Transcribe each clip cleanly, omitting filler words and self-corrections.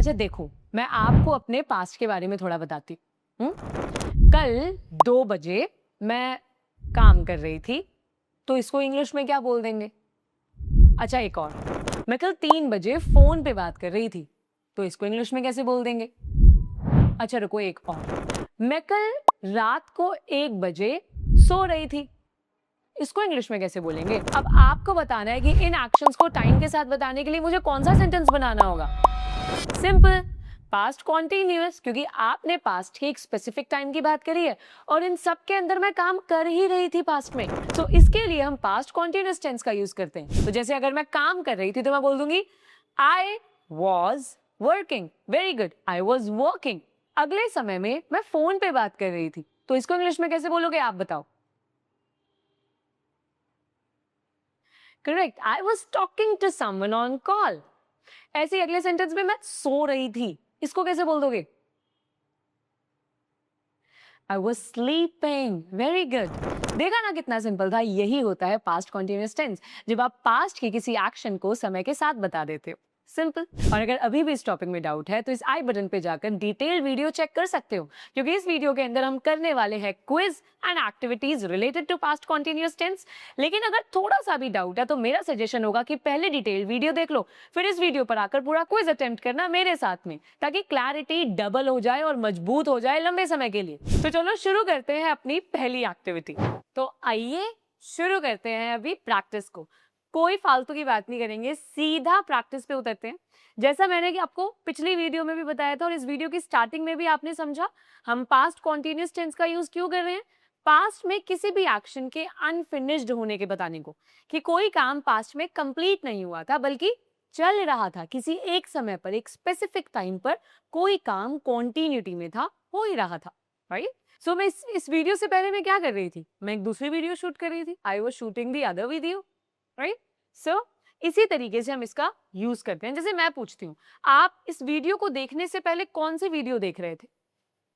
अच्छा देखो, मैं आपको अपने पास्ट के बारे में थोड़ा बताती हूँ। कल 2 बजे मैं काम कर रही थी, तो इसको इंग्लिश में क्या बोल देंगे? अच्छा एक और, मैं कल 3 बजे फ़ोन पे बात कर रही थी, तो इसको इंग्लिश में कैसे बोल देंगे? अच्छा रुको एक और, मैं कल रात को 1 बजे सो रही थी, इसको इंग्लिश में कैसे बोलेंगे? अब आपको बताना है कि इन एक्शंस को टाइम के साथ बताने के लिए मुझे कौन सा सेंटेंस बनाना होगा। सिंपल, पास्ट कॉन्टिन्यूअस, क्योंकि आपने पास्ट की एक स्पेसिफिक टाइम की बात करी है और इन सब के अंदर मैं काम कर ही रही थी पास्ट में, तो इसके लिए हम पास्ट कॉन्टिन्यूअस टेंस का यूज करते हैं। तो जैसे अगर मैं काम कर रही थी तो मैं बोल दूंगी I was working. Very good, I was working. अगले समय में मैं फोन पे बात कर रही थी, तो इसको इंग्लिश में कैसे बोलोगे आप बताओ? Correct, I was talking to someone on call. ऐसे ही अगले सेंटेंस में मैं सो रही थी, इसको कैसे बोल दोगे? I was sleeping. Very good. देखा ना कितना सिंपल था। यही होता है पास्ट कॉन्टिन्यूअस टेंस, जब आप पास्ट की किसी एक्शन को समय के साथ बता देते हो। सिंपल। और अगर अभी भी इस टॉपिक में डाउट है तो इस आई बटन पे जाकर डिटेल वीडियो चेक कर सकते हो, क्योंकि इस वीडियो के अंदर हम करने वाले हैं quiz and activities related to past continuous tense. लेकिन अगर थोड़ा सा भी डाउट है तो मेरा सजेशन होगा कि पहले डिटेल वीडियो देख लो, फिर इस वीडियो पर आकर पूरा क्विज अटेम्प्ट करना मेरे साथ में, ताकि क्लैरिटी डबल हो जाए और मजबूत हो जाए लंबे समय के लिए। तो चलो शुरू करते हैं अपनी पहली एक्टिविटी। तो आइए शुरू करते हैं अभी प्रैक्टिस को। कोई फालतू की बात नहीं करेंगे, सीधा प्रैक्टिस पे उतरते हैं। जैसा मैंने कि आपको पिछली वीडियो में भी बताया था और इस वीडियो की स्टार्टिंग में भी आपने समझा, हम पास्ट कॉन्टिन्यूअस टेंस का यूज क्यों कर रहे हैं? पास्ट में किसी भी एक्शन के अनफिनिश्ड होने के बताने को, कि कोई काम पास्ट में कंप्लीट नहीं हुआ था बल्कि चल रहा था, किसी एक समय पर एक स्पेसिफिक टाइम पर कोई काम कॉन्टिन्यूटी में था, हो ही रहा था, राइट? सो मैं इस वीडियो से पहले मैं क्या कर रही थी? मैं एक दूसरी वीडियो शूट कर रही थी। I was shooting the other video, right? So इसी तरीके से हम इसका यूज करते हैं। जैसे मैं पूछती हूँ, आप इस वीडियो को देखने से पहले कौन सी वीडियो देख रहे थे?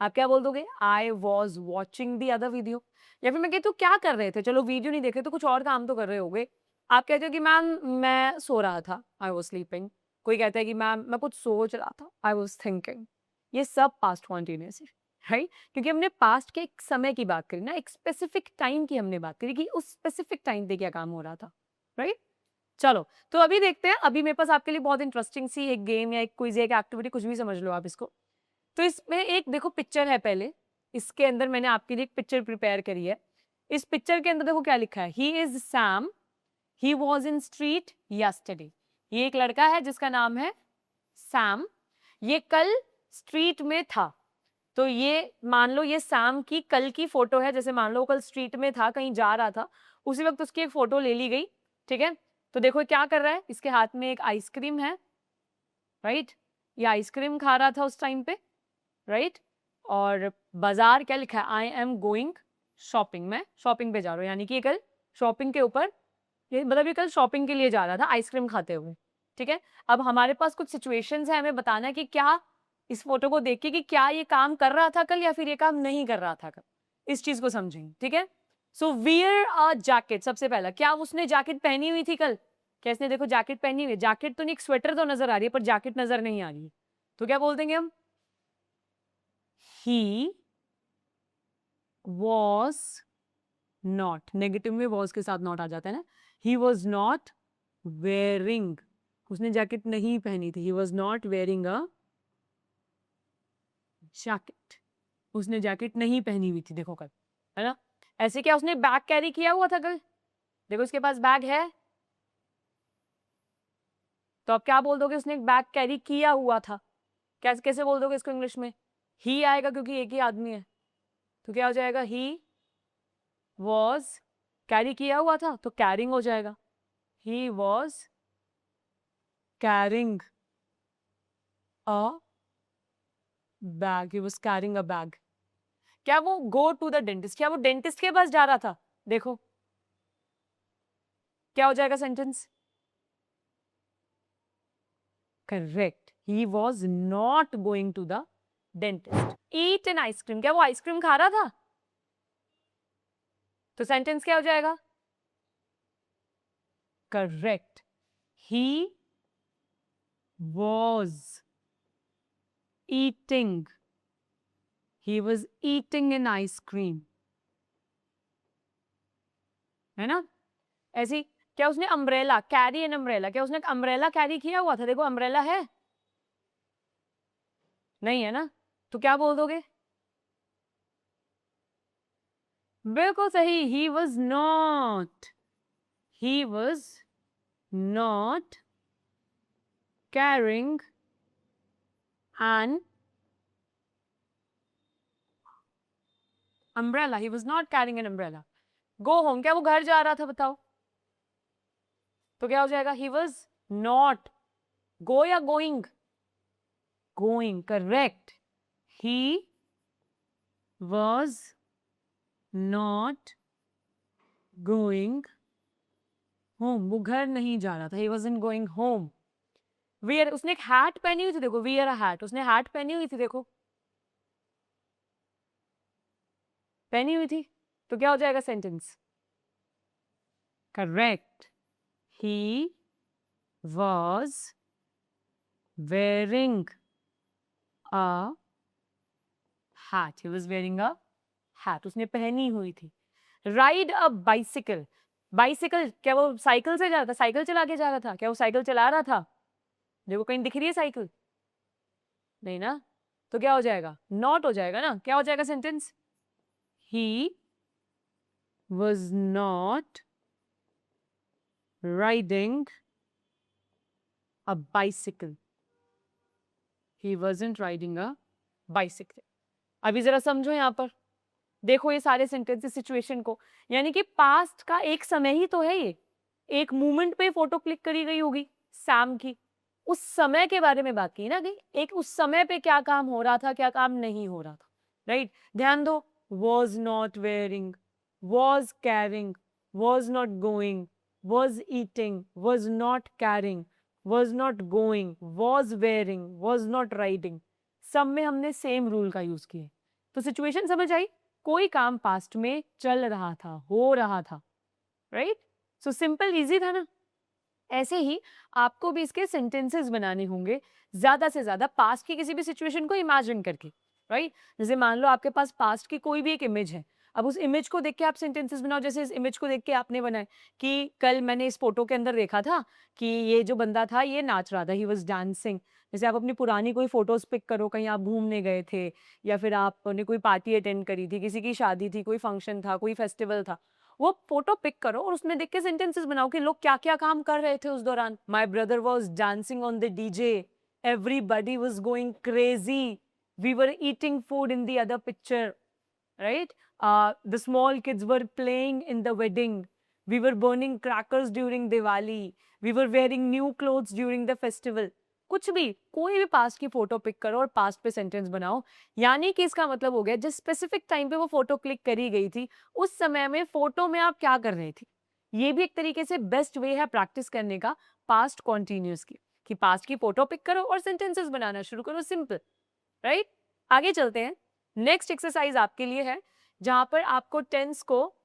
आप क्या बोल दोगे? I was watching the other video. या फिर मैं कहती हूँ क्या कर रहे थे? चलो वीडियो नहीं देख रहे तो कुछ और काम तो कर रहे होगे। आप कहते हो कि मैम मैं सो रहा था, आई वॉज स्लीपिंग। कोई कहता है कि मैम मैं कुछ सोच रहा था, आई वॉज थिंकिंग। ये सब पास्ट कॉन्टिन्यूअस है, राइट? क्योंकि हमने पास्ट के एक समय की बात करी ना, एक स्पेसिफिक टाइम की हमने बात करी कि उस स्पेसिफिक टाइम पे क्या काम हो रहा था, राइट? चलो तो अभी देखते हैं। अभी मेरे पास आपके लिए बहुत इंटरेस्टिंग सी एक गेम या एक क्विज या एक एक्टिविटी, कुछ भी समझ लो आप इसको। तो इसमें एक देखो पिक्चर है, पहले इसके अंदर मैंने आपके लिए एक पिक्चर प्रिपेयर करी है। इस पिक्चर के अंदर देखो क्या लिखा है, he is Sam, he was in street yesterday. ये एक लड़का है जिसका नाम है सैम, ये कल स्ट्रीट में था। तो ये मान लो ये सैम की कल की फोटो है, जैसे मान लो वो कल स्ट्रीट में था, कहीं जा रहा था, उसी वक्त उसकी एक फोटो ले ली गई, ठीक है? तो देखो क्या कर रहा है, इसके हाथ में एक आइसक्रीम है, राइट? ये आइसक्रीम खा रहा था उस टाइम पे, राइट? और बाजार क्या लिखा है, आई एम गोइंग शॉपिंग, मैं शॉपिंग पे जा रहा हूँ, यानी कि ये कल शॉपिंग के ऊपर, ये मतलब ये कल शॉपिंग के लिए जा रहा था आइसक्रीम खाते हुए, ठीक है? अब हमारे पास कुछ सिचुएशंस है, हमें बताना है कि क्या इस फोटो को देख के कि क्या ये काम कर रहा था कल या फिर ये काम नहीं कर रहा था कल, इस चीज को समझेंगे, ठीक है? सो वियर अ जैकेट, सबसे पहला, क्या उसने जैकेट पहनी हुई थी कल? क्या इसने देखो जैकेट पहनी हुई है? जैकेट तो नहीं, एक स्वेटर तो नजर आ रही है पर जैकेट नजर नहीं आ रही है, तो क्या बोल देंगे हम? ही वॉज नॉट, नेगेटिव में वॉज के साथ नॉट आ जाता है ना, ही वॉज नॉट वेयरिंग, उसने जैकेट नहीं पहनी थी, ही was not wearing a jacket, उसने जैकेट नहीं पहनी हुई थी देखो कल, है ना? ऐसे क्या उसने बैग कैरी किया हुआ था कल? देखो इसके पास बैग है, तो आप क्या बोल दोगे? उसने एक बैग कैरी किया हुआ था, कैसे कैसे बोल दोगे इसको इंग्लिश में? ही आएगा क्योंकि एक ही आदमी है, तो क्या हो जाएगा? ही वॉज, कैरी किया हुआ था तो कैरिंग हो जाएगा, he was carrying a bag, he was carrying a bag. क्या वो गो टू द डेंटिस्ट, क्या वो डेंटिस्ट के पास जा रहा था? देखो क्या हो जाएगा sentence? Correct, he was not going to the dentist. Eat an ice cream, क्या वो आइसक्रीम खा रहा था? तो सेंटेंस क्या हो जाएगा? Correct, he was eating. He was eating an ice cream. है ना? ऐसी क्या उसने अम्ब्रेला, कैरी एन अम्ब्रेला, क्या उसने अम्ब्रेला कैरी किया हुआ था? देखो अम्ब्रेला है नहीं, है ना? तो क्या बोल दोगे? बिल्कुल सही, he was not carrying an umbrella. He was not carrying an umbrella. Go home, क्या वो घर जा रहा था? बताओ तो क्या हो जाएगा? He was not. Go या going? Going, correct. He was not going home. वो घर नहीं जा रहा था. He wasn't going home. Wear, उसने एक hat पहनी हुई थी, देखो, wear a hat. उसने hat पहनी हुई थी, देखो, पहनी हुई थी. तो क्या हो जाएगा sentence? Correct. He was wearing a hat. He was wearing a hat. उसने पहनी हुई थी. Ride a bicycle. बाइसिकल, क्या वो साइकिल से जा रहा था? साइकिल चला के जा रहा था? क्या वो साइकिल चला रहा था? देखो कहीं दिख रही है साइकिल? नहीं ना? तो क्या हो जाएगा? नॉट हो जाएगा ना? क्या हो जाएगा sentence? He was not riding a bicycle. He wasn't riding a bicycle. अभी जरा समझो यहाँ पर, देखो ये सारे सेंटेंसेस सिचुएशन को, यानी कि पास्ट का एक समय ही तो है ये. एक मोमेंट पे फोटो क्लिक करी गई होगी सैम की, उस समय के बारे में बात की ना कि एक उस समय पे क्या काम हो रहा था, क्या काम नहीं हो रहा था. राइट, ध्यान दो. was not wearing, was carrying, was not going, was eating, was not carrying, was not going, was wearing, was not riding. सब में हमने सेम रूल का यूज किए. तो सिचुएशन समझ आई? कोई काम पास्ट में चल रहा था, हो रहा था. राइट, सो सिंपल, इजी था ना? ऐसे ही आपको भी इसके सेंटेंसेस बनाने होंगे, ज्यादा से ज्यादा पास्ट की किसी भी सिचुएशन को इमेजिन करके. राइट, जैसे मान लो आपके पास पास्ट की कोई भी एक इमेज है, अब उस इमेज को देख के आप सेंटेंसेस बनाओ. जैसे इस इमेज को देख के आपने बनाए कि कल मैंने इस फोटो के अंदर देखा था कि ये जो बंदा था ये नाच रहा था, ही वाज डांसिंग. जैसे आप अपनी पुरानी कोई फोटोज पिक करो, कहीं आप घूमने गए थे या फिर आपने कोई पार्टी अटेंड करी थी, किसी की शादी थी, कोई फंक्शन था, कोई फेस्टिवल था, वो फोटो पिक करो और उसमें देख के सेंटेंसेस बनाओ कि लोग क्या क्या काम कर रहे थे उस दौरान. My brother was dancing on the DJ, everybody was going crazy, we were eating food in the other picture, right? The small kids were playing in the wedding, we were burning crackers during Diwali, we were wearing new clothes during the festival. कुछ भी, कोई भी past की photo pick करो और past पे sentence बनाओ. यानी कि इसका मतलब हो गया जिस स्पेसिफिक टाइम पे वो फोटो क्लिक करी गई थी, उस समय में फोटो में आप क्या कर रहे थे. ये भी एक तरीके से बेस्ट वे है प्रैक्टिस करने का पास्ट कॉन्टिन्यूस की, कि पास्ट की फोटो पिक करो और सेंटेंसेस बनाना शुरू करो. सिंपल. राइट, आगे चलते हैं. नेक्स्ट एक्सरसाइज आपके लिए है जहां पर आपको टेंस को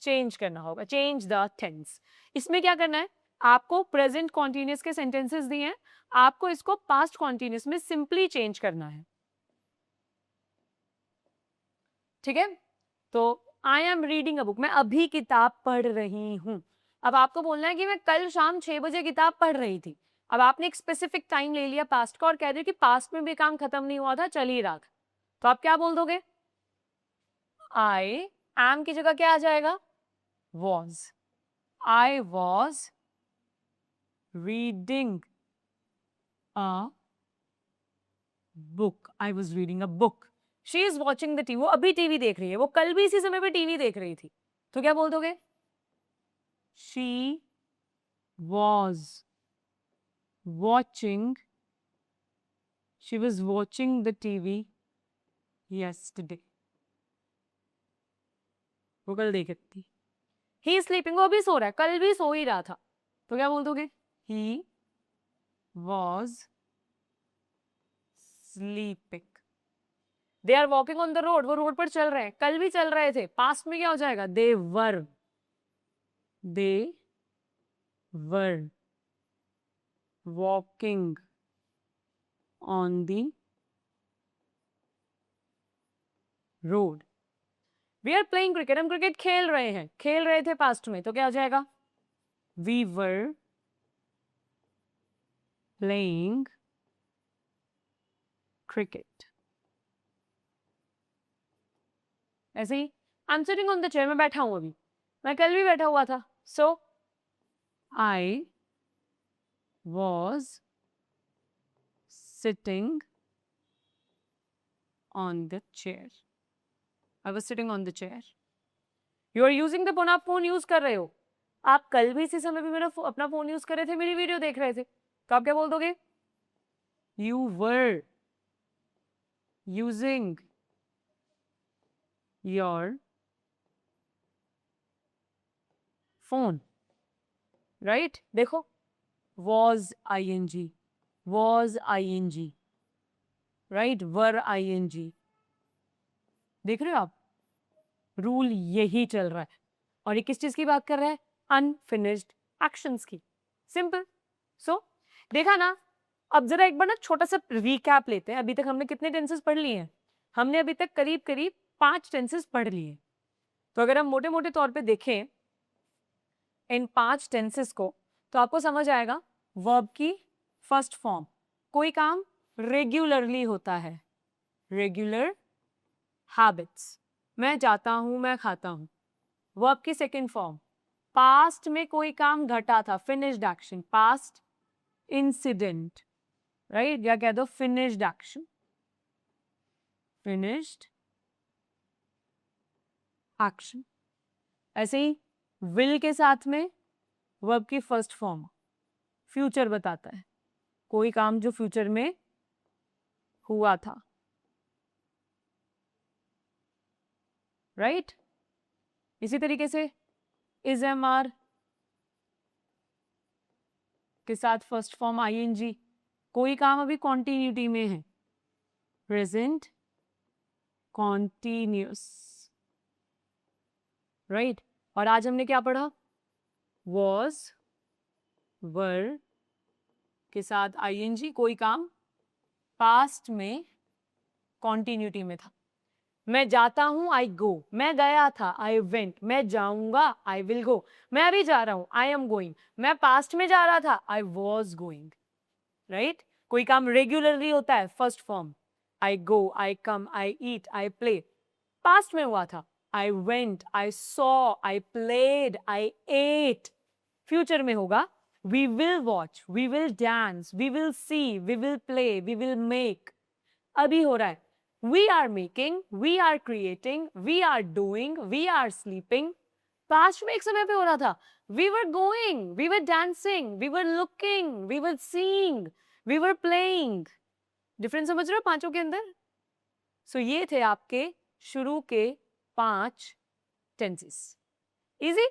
चेंज करना होगा. Change the tense. इसमें क्या करना है, आपको प्रेजेंट कॉन्टिन्यूस के सेंटेंसेस दिए हैं, आपको इसको पास्ट कॉन्टिन्यूस में सिंपली चेंज करना है. ठीक है, तो I am reading a book, मैं अभी किताब पढ़ रही हूं. अब आपको बोलना है कि मैं कल शाम 6 बजे किताब पढ़ रही थी. अब आपने एक स्पेसिफिक टाइम ले लिया पास्ट का और कह रहे हो कि पास्ट में भी काम खत्म नहीं हुआ था, चल ही रहा था. तो आप क्या बोल दोगे? आई एम की जगह क्या आ जाएगा? Was. I was reading a book. I was reading a book. She is watching the TV. वो अभी टीवी देख रही है, वो कल भी इसी समय पे टीवी देख रही थी. तो क्या बोल दोगे? She was watching. She was watching the TV yesterday. वो कल देख रही थी. He is sleeping. वो अभी सो रहा है, कल भी सो ही रहा था. तो क्या बोल दोगे? He was sleeping. They are walking on the road. वो रोड पर चल रहे हैं, कल भी चल रहे थे. पास्ट में क्या हो जाएगा? They were. They were walking on the road. We are playing cricket. हम क्रिकेट खेल रहे हैं, खेल रहे थे पास्ट में, तो क्या हो जाएगा? We were playing cricket. ऐसे ही I am sitting on the chair, मैं बैठा हूं अभी, मैं कल भी बैठा हुआ था. So I was sitting on the chair. I was sitting on the chair. You are using the phone. आप फोन यूज कर रहे हो. आप कल भी इसी समय भी मेरा अपना फोन यूज कर रहे थे, मेरी वीडियो देख रहे थे, तो आप क्या बोल दोगे? You were using your phone, right? देखो, was ing, was ing, right? Were ing. देख रहे हो आप, रूल यही चल रहा है. और ये किस चीज की बात कर रहा है? अनफिनिश्ड एक्शंस की. सिंपल. सो देखा ना. अब जरा एक बार ना छोटा सा रिकैप लेते हैं. अभी तक हमने कितने टेंसेस पढ़ लिए हैं? हमने अभी तक करीब करीब 5 टेंसेस पढ़ लिए. तो अगर हम मोटे मोटे तौर पे देखें इन 5 टेंसेस को, तो आपको समझ आएगा वर्ब की फर्स्ट फॉर्म, कोई काम रेगुलरली होता है, रेगुलर हैबिट्स. मैं जाता हूं, मैं खाता हूं. वर्ब की सेकंड फॉर्म, पास्ट में कोई काम घटा था, finished action, past incident, right? या कह दो फिनिश्ड एक्शन, फिनिश्ड एक्शन. ऐसे ही विल के साथ में वर्ब की फर्स्ट फॉर्म, फ्यूचर बताता है, कोई काम जो फ्यूचर में हुआ था, राइट? इसी तरीके से इज एम आर के साथ फर्स्ट फॉर्म आईएनजी, कोई काम अभी कॉन्टिन्यूटी में है, प्रेजेंट कॉन्टिन्यूस, राइट? और आज हमने क्या पढ़ा? वॉज, वर के साथ आईएनजी, कोई काम पास्ट में कॉन्टिन्यूटी में था. मैं जाता हूं, आई गो. मैं गया था, आई वेंट. मैं जाऊंगा, आई विल गो. मैं अभी जा रहा हूं, आई एम गोइंग. मैं पास्ट में जा रहा था, आई वॉज गोइंग, राइट? कोई काम रेगुलरली होता है, first form, I go, I come, I eat, I play. Past में हुआ था, I went, I saw, I played, I ate. Future में होगा, we will watch, we will dance, we will see, we will play, we will make. अभी हो रहा है, we are making, we are creating, we are doing, we are sleeping. Past में एक समय पे हो रहा था, we were going, we were dancing, we were looking, we were seeing, we were playing. Difference समझ रहे हो पांचों के अंदर? सो ये थे आपके शुरू के 5 टेंसेस. इजी,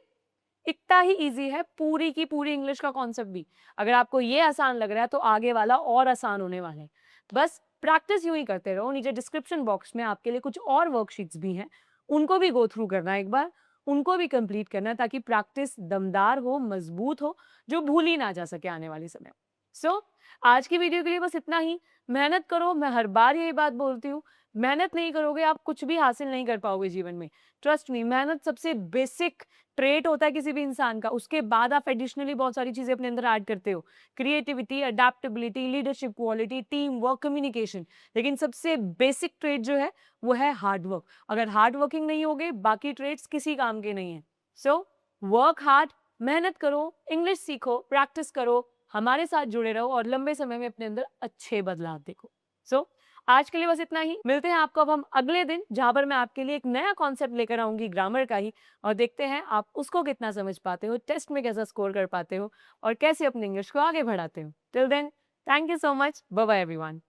इतना ही इजी है पूरी की पूरी इंग्लिश का कॉन्सेप्ट भी. अगर आपको ये आसान लग रहा है तो आगे वाला और आसान होने वाला है. बस प्रैक्टिस यूं ही करते रहो. नीचे डिस्क्रिप्शन बॉक्स में आपके लिए कुछ और वर्कशीट्स भी हैं, उनको भी गो थ्रू करना, एक बार उनको भी कंप्लीट करना, ताकि प्रैक्टिस दमदार हो, मजबूत हो, जो भूल ही ना जा सके आने वाले समय. सो आज की वीडियो के लिए बस इतना ही. मेहनत करो. मैं हर बार यही बात बोलती हूँ, मेहनत नहीं करोगे आप कुछ भी हासिल नहीं कर पाओगे जीवन में. ट्रस्ट मी, मेहनत सबसे बेसिक ट्रेट होता है किसी भी इंसान का. उसके बाद आप एडिशनली बहुत सारी चीजें अपने अंदर ऐड करते हो, creativity, adaptability, leadership quality, team work, communication. लेकिन सबसे बेसिक ट्रेट जो है वो है हार्ड वर्क. अगर हार्ड वर्किंग नहीं होगे, बाकी ट्रेड्स किसी काम के नहीं है. सो वर्क हार्ड, मेहनत करो, इंग्लिश सीखो, प्रैक्टिस करो, हमारे साथ जुड़े रहो और लंबे समय में अपने अंदर अच्छे बदलाव देखो. सो आज के लिए बस इतना ही. मिलते हैं आपको अब हम अगले दिन, जहां पर मैं आपके लिए एक नया कॉन्सेप्ट लेकर आऊंगी ग्रामर का ही, और देखते हैं आप उसको कितना समझ पाते हो, टेस्ट में कैसा स्कोर कर पाते हो, और कैसे अपनी इंग्लिश को आगे बढ़ाते हो. Till then, thank you so much. Bye bye everyone.